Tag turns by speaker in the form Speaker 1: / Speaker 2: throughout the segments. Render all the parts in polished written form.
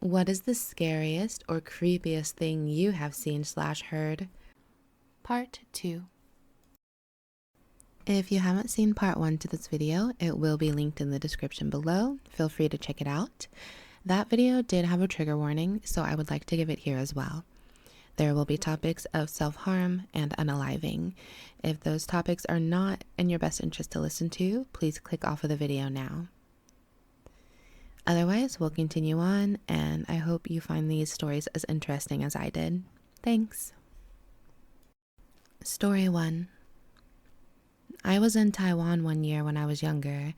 Speaker 1: What is the scariest or creepiest thing you have seen/heard? Part 2. If you haven't seen part 1 to this video, it will be linked in the description below. Feel free to check it out. That video did have a trigger warning, so I would like to give it here as well. There will be topics of self-harm and unaliving. If those topics are not in your best interest to listen to, please click off of the video now. Otherwise, we'll continue on, and I hope you find these stories as interesting as I did. Thanks. Story 1. I was in Taiwan one year when I was younger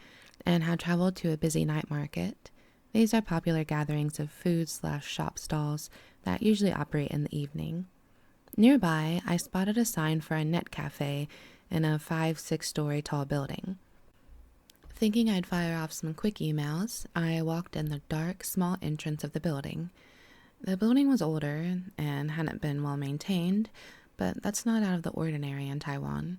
Speaker 1: and had traveled to a busy night market. These are popular gatherings of food/shop stalls that usually operate in the evening. Nearby, I spotted a sign for a net cafe in a 5-6-story tall building. Thinking I'd fire off some quick emails, I walked in the dark, small entrance of the building. The building was older and hadn't been well maintained, but that's not out of the ordinary in Taiwan.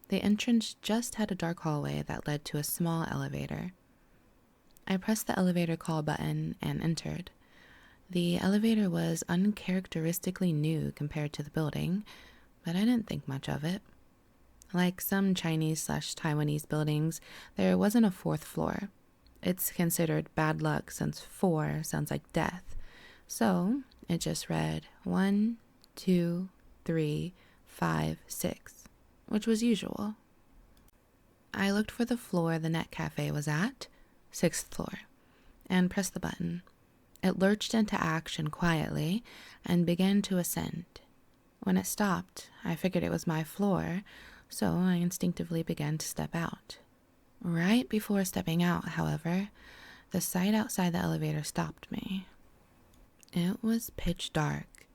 Speaker 1: The entrance just had a dark hallway that led to a small elevator. I pressed the elevator call button and entered. The elevator was uncharacteristically new compared to the building, but I didn't think much of it. Like some Chinese/Taiwanese buildings, there wasn't a 4th floor. It's considered bad luck since 4 sounds like death. So it just read 1, 2, 3, 5, 6, which was usual. I looked for the floor the net cafe was at, 6th floor, and pressed the button. It lurched into action quietly and began to ascend. When it stopped, I figured it was my floor, so I instinctively began to step out. Right before stepping out, however, the sight outside the elevator stopped me. It was pitch dark,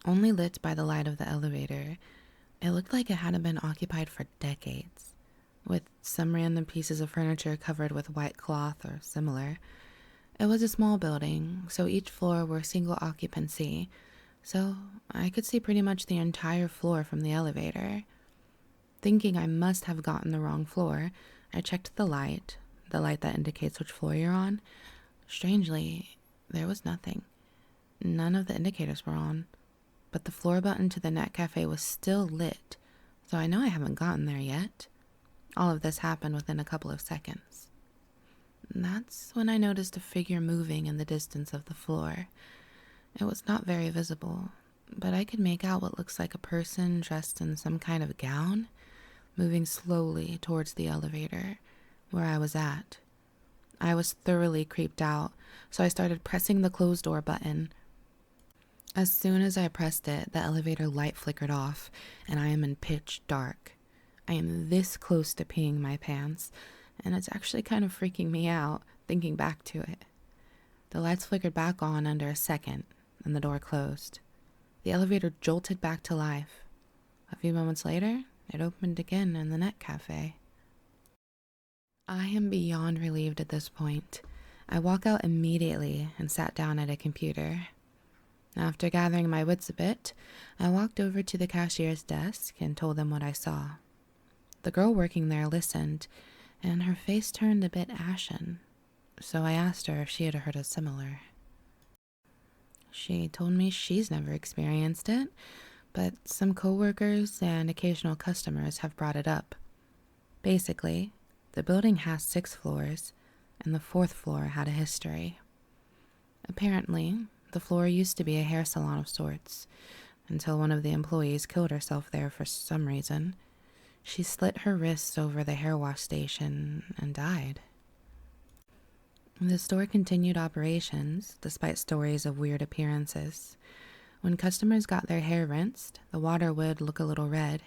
Speaker 1: only lit by the light of the elevator. It looked like it hadn't been occupied for decades, with some random pieces of furniture covered with white cloth or similar. It was a small building, so each floor were single occupancy, so I could see pretty much the entire floor from the elevator. Thinking I must have gotten the wrong floor, I checked the light that indicates which floor you're on. Strangely, there was nothing. None of the indicators were on, but the floor button to the net cafe was still lit, so I know I haven't gotten there yet. All of this happened within a couple of seconds. That's when I noticed a figure moving in the distance of the floor. It was not very visible, but I could make out what looks like a person dressed in some kind of gown, moving slowly towards the elevator where I was at. I was thoroughly creeped out, so I started pressing the closed door button. As soon as I pressed it, the elevator light flickered off, and I am in pitch dark. I am this close to peeing my pants, and it's actually kind of freaking me out thinking back to it. The lights flickered back on under a second, and the door closed. The elevator jolted back to life. A few moments later, it opened again in the net cafe. I am beyond relieved at this point. I walk out immediately and sat down at a computer. After gathering my wits a bit, I walked over to the cashier's desk and told them what I saw. The girl working there listened, and her face turned a bit ashen, so I asked her if she had heard of similar. She told me she's never experienced it, but some coworkers and occasional customers have brought it up. Basically, the building has 6 floors, and the 4th floor had a history. Apparently, the floor used to be a hair salon of sorts, until one of the employees killed herself there for some reason. She slit her wrists over the hair wash station and died. The store continued operations, despite stories of weird appearances. When customers got their hair rinsed, the water would look a little red,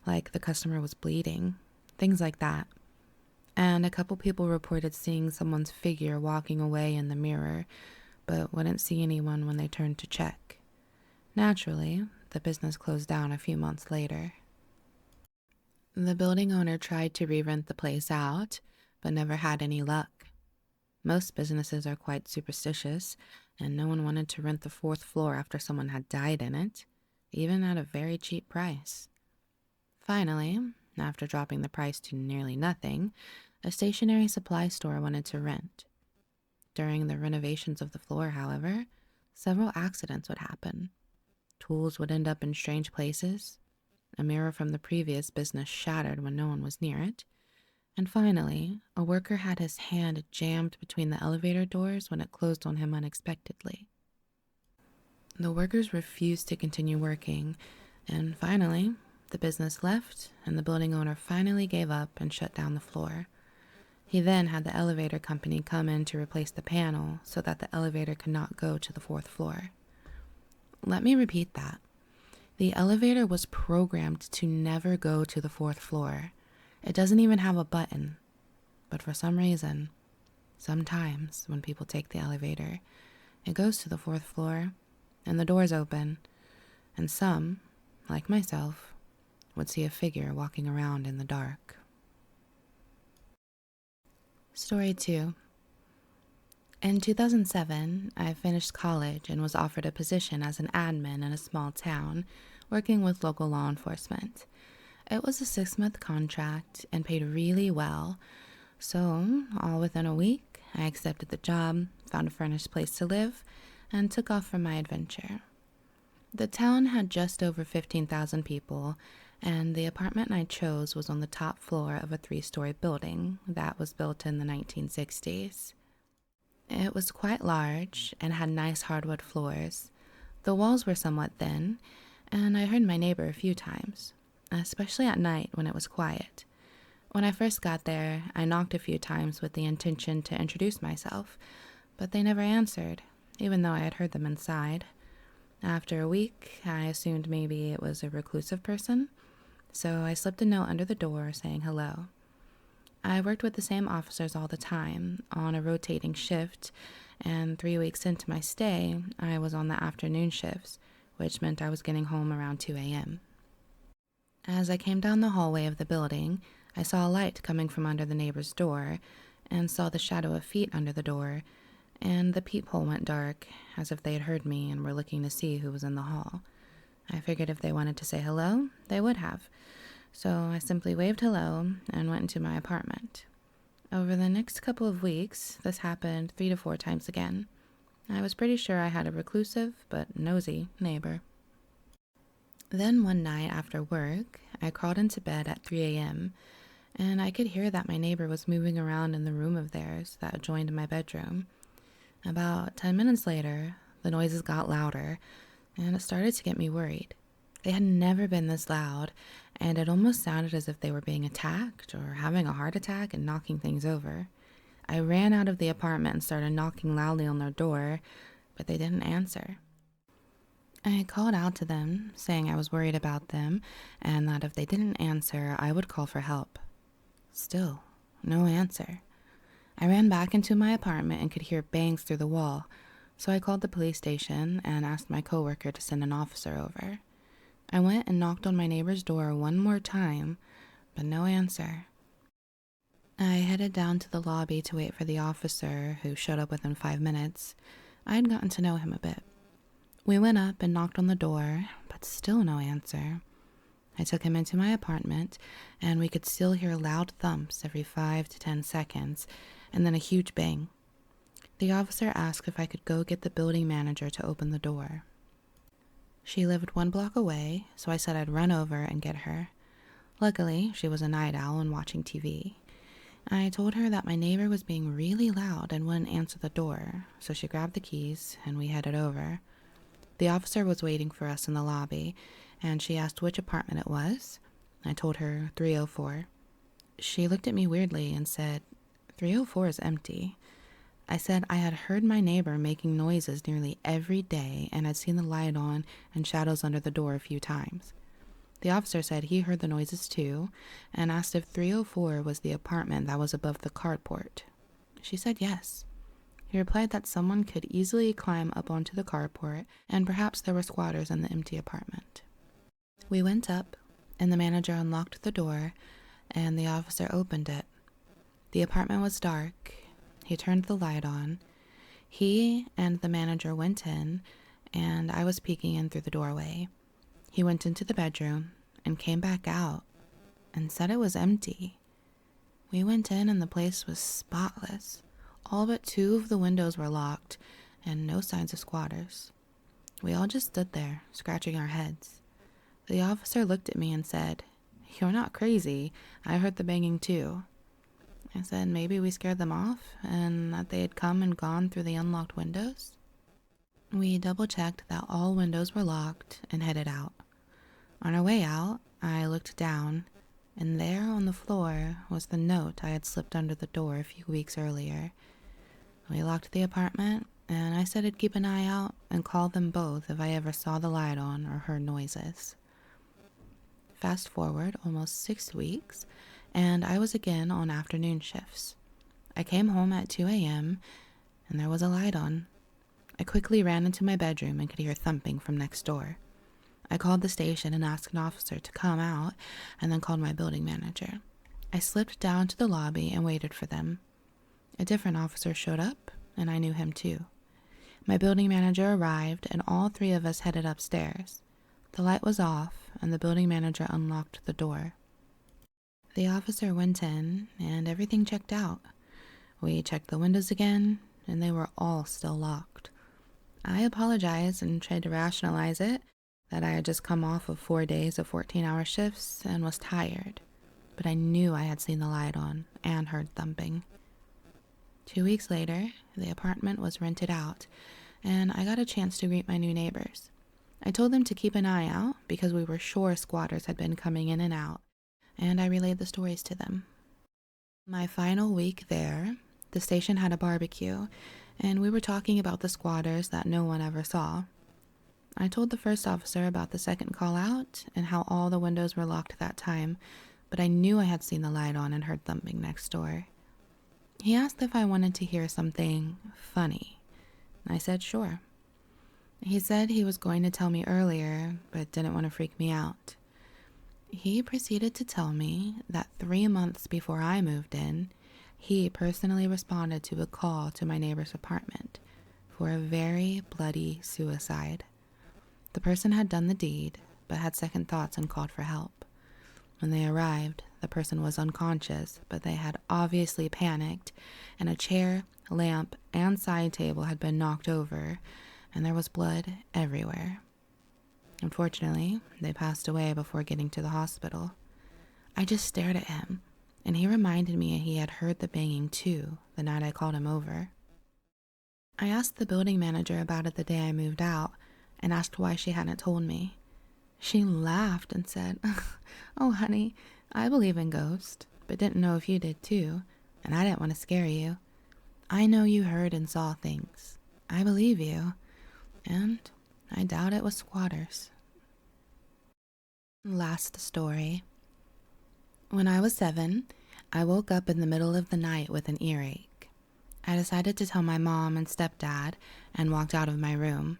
Speaker 1: like the customer was bleeding, things like that. And a couple people reported seeing someone's figure walking away in the mirror, but wouldn't see anyone when they turned to check. Naturally, the business closed down a few months later. The building owner tried to re-rent the place out, but never had any luck. Most businesses are quite superstitious, and no one wanted to rent the 4th floor after someone had died in it, even at a very cheap price. Finally, after dropping the price to nearly nothing, a stationery supply store wanted to rent. During the renovations of the floor, however, Several accidents would happen. Tools would end up in strange places. A mirror from the previous business shattered when no one was near it. And finally, a worker had his hand jammed between the elevator doors when it closed on him unexpectedly. The workers refused to continue working, and finally, the business left, and the building owner finally gave up and shut down the floor. He then had the elevator company come in to replace the panel so that the elevator could not go to the fourth floor. Let me repeat that. The elevator was programmed to never go to the fourth floor. It doesn't even have a button. But for some reason, sometimes when people take the elevator, it goes to the fourth floor and the doors open, and some, like myself, would see a figure walking around in the dark. Story 2. In 2007, I finished college and was offered a position as an admin in a small town, working with local law enforcement. It was a 6-month contract and paid really well, so all within a week, I accepted the job, found a furnished place to live, and took off for my adventure. The town had just over 15,000 people, and the apartment I chose was on the top floor of a 3-story building that was built in the 1960s. It was quite large and had nice hardwood floors. The walls were somewhat thin, and I heard my neighbor a few times, especially at night when it was quiet. When I first got there, I knocked a few times with the intention to introduce myself, but they never answered, even though I had heard them inside. After a week, I assumed maybe it was a reclusive person, so I slipped a note under the door saying hello. I worked with the same officers all the time, on a rotating shift, and 3 weeks into my stay, I was on the afternoon shifts, which meant I was getting home around 2 a.m. As I came down the hallway of the building, I saw a light coming from under the neighbor's door, and saw the shadow of feet under the door, and the peephole went dark, as if they had heard me and were looking to see who was in the hall. I figured if they wanted to say hello, they would have. So I simply waved hello and went into my apartment. Over the next couple of weeks, this happened 3 to 4 times again. I was pretty sure I had a reclusive but nosy neighbor. Then one night after work, I crawled into bed at 3 a.m., and I could hear that my neighbor was moving around in the room of theirs that adjoined my bedroom. About 10 minutes later, the noises got louder, and it started to get me worried. They had never been this loud, and it almost sounded as if they were being attacked or having a heart attack and knocking things over. I ran out of the apartment and started knocking loudly on their door, but they didn't answer. I called out to them, saying I was worried about them, and that if they didn't answer, I would call for help. Still, no answer. I ran back into my apartment and could hear bangs through the wall, so I called the police station and asked my coworker to send an officer over. I went and knocked on my neighbor's door one more time, but no answer. I headed down to the lobby to wait for the officer, who showed up within 5 minutes. I had gotten to know him a bit. We went up and knocked on the door, but still no answer. I took him into my apartment, and we could still hear loud thumps every 5 to 10 seconds, and then a huge bang. The officer asked if I could go get the building manager to open the door. She lived 1 block away, so I said I'd run over and get her. Luckily, she was a night owl and watching TV. I told her that my neighbor was being really loud and wouldn't answer the door, so she grabbed the keys and we headed over. The officer was waiting for us in the lobby, and she asked which apartment it was. I told her 304. She looked at me weirdly and said, 304 is empty. I said I had heard my neighbor making noises nearly every day and had seen the light on and shadows under the door a few times. The officer said he heard the noises too and asked if 304 was the apartment that was above the carport. She said yes. He replied that someone could easily climb up onto the carport and perhaps there were squatters in the empty apartment. We went up and the manager unlocked the door and the officer opened it. The apartment was dark. He turned the light on. He and the manager went in, and I was peeking in through the doorway. He went into the bedroom and came back out and said it was empty. We went in and the place was spotless. All but 2 of the windows were locked, and no signs of squatters. We all just stood there, scratching our heads. The officer looked at me and said, "You're not crazy. I heard the banging too." I said maybe we scared them off and that they had come and gone through the unlocked windows. We double-checked that all windows were locked and headed out. On our way out, I looked down, and there on the floor was the note I had slipped under the door a few weeks earlier. We locked the apartment, and I said I'd keep an eye out and call them both if I ever saw the light on or heard noises. Fast forward almost 6 weeks, and I was again on afternoon shifts. I came home at 2 a.m., and there was a light on. I quickly ran into my bedroom and could hear thumping from next door. I called the station and asked an officer to come out, and then called my building manager. I slipped down to the lobby and waited for them. A different officer showed up, and I knew him too. My building manager arrived, and all three of us headed upstairs. The light was off, and the building manager unlocked the door. The officer went in, and everything checked out. We checked the windows again, and they were all still locked. I apologized and tried to rationalize it, that I had just come off of 4 days of 14-hour shifts and was tired, but I knew I had seen the light on and heard thumping. 2 weeks later, the apartment was rented out, and I got a chance to greet my new neighbors. I told them to keep an eye out because we were sure squatters had been coming in and out, and I relayed the stories to them. My final week there, the station had a barbecue, and we were talking about the squatters that no one ever saw. I told the first officer about the second call out and how all the windows were locked that time, but I knew I had seen the light on and heard thumping next door. He asked if I wanted to hear something funny. I said sure. He said he was going to tell me earlier, but didn't want to freak me out. He proceeded to tell me that 3 months before I moved in, he personally responded to a call to my neighbor's apartment for a very bloody suicide. The person had done the deed, but had second thoughts and called for help. When they arrived, the person was unconscious, but they had obviously panicked, and a chair, lamp, and side table had been knocked over, and there was blood everywhere. Unfortunately, they passed away before getting to the hospital. I just stared at him, and he reminded me he had heard the banging too the night I called him over. I asked the building manager about it the day I moved out, and asked why she hadn't told me. She laughed and said, "Oh, honey, I believe in ghosts, but didn't know if you did too, and I didn't want to scare you. I know you heard and saw things. I believe you, and I doubt it was squatters." Last story. When I was 7, I woke up in the middle of the night with an earache. I decided to tell my mom and stepdad and walked out of my room.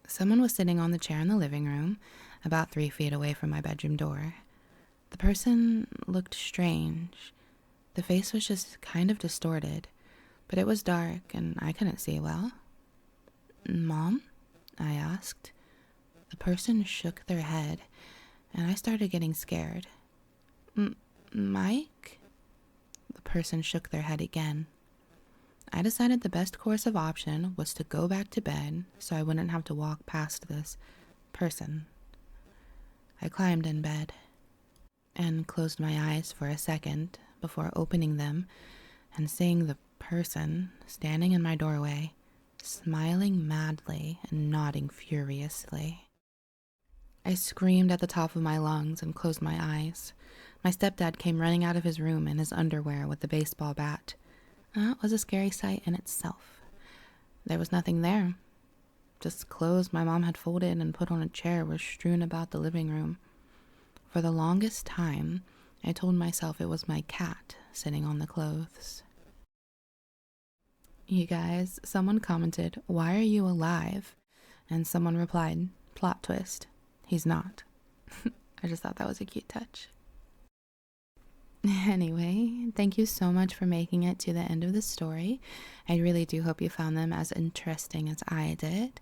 Speaker 1: Someone was sitting on the chair in the living room, about 3 feet away from my bedroom door. The person looked strange. The face was just kind of distorted, but it was dark and I couldn't see well. "Mom?" I asked. The person shook their head, and I started getting scared. "Mike?" The person shook their head again. I decided the best course of option was to go back to bed so I wouldn't have to walk past this person. I climbed in bed and closed my eyes for a second before opening them and seeing the person standing in my doorway, smiling madly and nodding furiously. I screamed at the top of my lungs and closed my eyes. My stepdad came running out of his room in his underwear with a baseball bat. That was a scary sight in itself. There was nothing there. Just clothes my mom had folded and put on a chair were strewn about the living room. For the longest time, I told myself it was my cat sitting on the clothes. You guys, someone commented, "Why are you alive?" And someone replied, "Plot twist, he's not." I just thought that was a cute touch. Anyway, thank you so much for making it to the end of the story. I really do hope you found them as interesting as I did.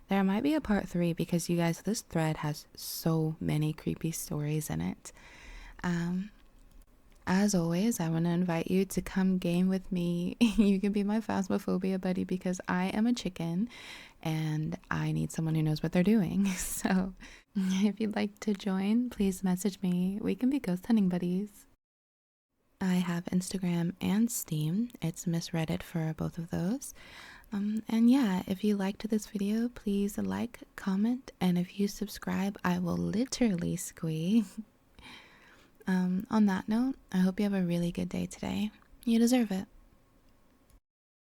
Speaker 1: There might be a part 3 because you guys, this thread has so many creepy stories in it. As always, I want to invite you to come game with me. You can be my Phasmophobia buddy because I am a chicken and I need someone who knows what they're doing. So if you'd like to join, please message me. We can be ghost hunting buddies. I have Instagram and Steam. It's Misreadit for both of those. And yeah, if you liked this video, please like, comment, and if you subscribe, I will literally squee. On that note, I hope you have a really good day today. You deserve it.